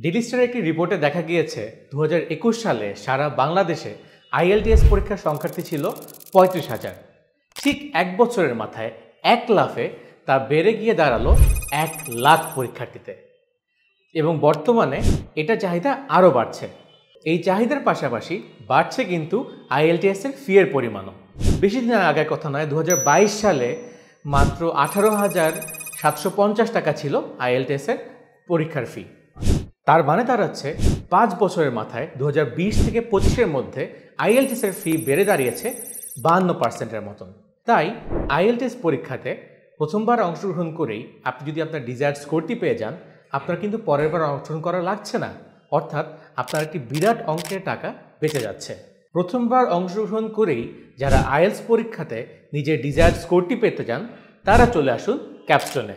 ডিলিস্টার একটি রিপোর্টে দেখা গিয়েছে 2021 সালে সারা বাংলাদেশে আইএলটিএস পরীক্ষার সংখ্যার্থী ছিল 35,000। ঠিক এক বছরের মাথায় এক লাফে তা বেড়ে গিয়ে দাঁড়ালো 1 লাখ পরীক্ষার্থীতে এবং বর্তমানে এটা চাহিদা আরও বাড়ছে। এই চাহিদার পাশাপাশি বাড়ছে কিন্তু আইএলটিএস এর ফি এর পরিমাণও। বেশি দিন আগের কথা নয়, 2022 সালে মাত্র 18,750 টাকা ছিল আইএলটিএস এর পরীক্ষার ফি। তার মানে দাঁড়াচ্ছে 5 বছরের মাথায় 2020 থেকে 25-এর মধ্যে আইএলটিএস এর ফি বেড়ে দাঁড়িয়েছে 52%-এর মতন। তাই আইএলটিএস পরীক্ষাতে প্রথমবার অংশগ্রহণ করেই আপনি যদি আপনার ডিজায়ার্ড স্কোরটি পেয়ে যান, আপনার কিন্তু পরের বার অংশগ্রহণ করা লাগছে না, অর্থাৎ আপনার একটি বিরাট অঙ্কের টাকা বেঁচে যাচ্ছে। প্রথমবার অংশগ্রহণ করেই যারা আইএলটিএস পরীক্ষাতে নিজের ডিজায়ার্ড স্কোরটি পেতে চান তারা চলে আসুন ক্যাপস্টোনে।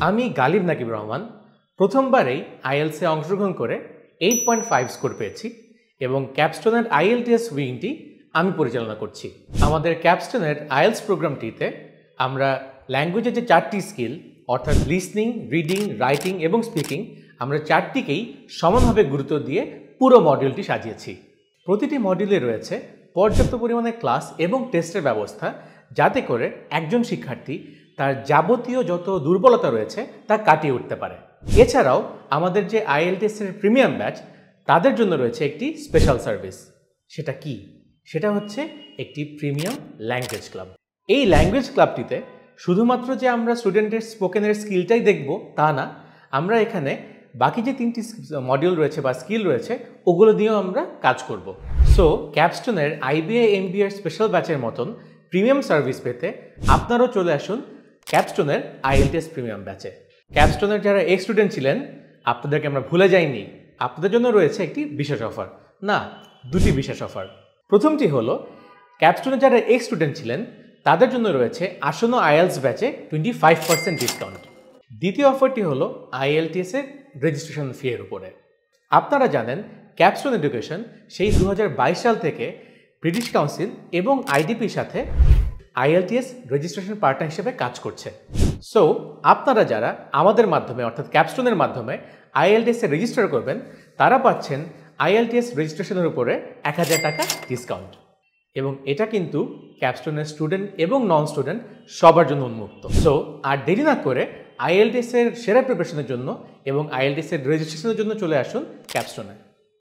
আমি গালিব নাকিব রহমান প্রথমবারেই আইএলটিএসে অংশগ্রহণ করে 8.5 স্কোর পেয়েছি এবং ক্যাপস্টোনের আইএলটিএস উইংটি আমি পরিচালনা করছি। আমাদের ক্যাপস্টোনের আইএলটিএস প্রোগ্রামটিতে আমরা ল্যাঙ্গুয়েজের যে 4টি স্কিল অর্থাৎ লিসনিং, রিডিং, রাইটিং এবং স্পিকিং, আমরা 4টিকেই সমানভাবে গুরুত্ব দিয়ে পুরো মডিউলটি সাজিয়েছি। প্রতিটি মডিউলে রয়েছে পর্যাপ্ত পরিমাণে ক্লাস এবং টেস্টের ব্যবস্থা, যাতে করে একজন শিক্ষার্থী তার যাবতীয় যত দুর্বলতা রয়েছে তা কাটিয়ে উঠতে পারে। এছাড়াও আমাদের যে আইএলটিএস এর প্রিমিয়াম ব্যাচ, তাদের জন্য রয়েছে একটি স্পেশাল সার্ভিস। সেটা কি? সেটা হচ্ছে একটি প্রিমিয়াম ল্যাঙ্গুয়েজ ক্লাব। এই ল্যাঙ্গুয়েজ ক্লাবটিতে শুধুমাত্র যে আমরা স্টুডেন্টের স্পোকেনের স্কিলটাই দেখব তা না, আমরা এখানে বাকি যে 3টি মডিউল রয়েছে বা স্কিল রয়েছে ওগুলো দিয়েও আমরা কাজ করব। সো ক্যাপস্টোনের আইবিএ এমবিএর স্পেশাল ব্যাচের মতন প্রিমিয়াম সার্ভিস পেতে আপনারাও চলে আসুন ক্যাপস্টোনের আইএলটিএস প্রিমিয়াম ব্যাচে। ক্যাপস্টোনের যারা এক্স স্টুডেন্ট ছিলেন, আপনাদেরকে আমরা ভুলে যাইনি। আপনাদের জন্য রয়েছে একটি বিশেষ অফার, না 2টি বিশেষ অফার। প্রথমটি হলো ক্যাপস্টোনের যারা এক্স স্টুডেন্ট ছিলেন তাদের জন্য রয়েছে আসন্ন আইএলটিএস ব্যাচে 25% ডিসকাউন্ট। দ্বিতীয় অফারটি হলো আইএলটিএস এর রেজিস্ট্রেশন ফি এর উপরে। আপনারা জানেন ক্যাপস্টোন এডুকেশন সেই 2022 সাল থেকে ব্রিটিশ কাউন্সিল এবং আইডিপির সাথে আইএলটিএস রেজিস্ট্রেশন পার্টনার হিসেবে কাজ করছে। সো আপনারা যারা আমাদের মাধ্যমে অর্থাৎ ক্যাপস্টোনের মাধ্যমে আইএলটিএস এ রেজিস্টার করবেন তারা পাচ্ছেন আইএলটিএস রেজিস্ট্রেশনের উপরে 1000 টাকা ডিসকাউন্ট এবং এটা কিন্তু ক্যাপস্টোনের স্টুডেন্ট এবং নন স্টুডেন্ট সবার জন্য উন্মুক্ত। সো আর দেরি না করে আইএলটিএস এর সেরা প্রিপারেশনের জন্য এবং আইএলটিএস এর রেজিস্ট্রেশনের জন্য চলে আসুন ক্যাপস্টোনে।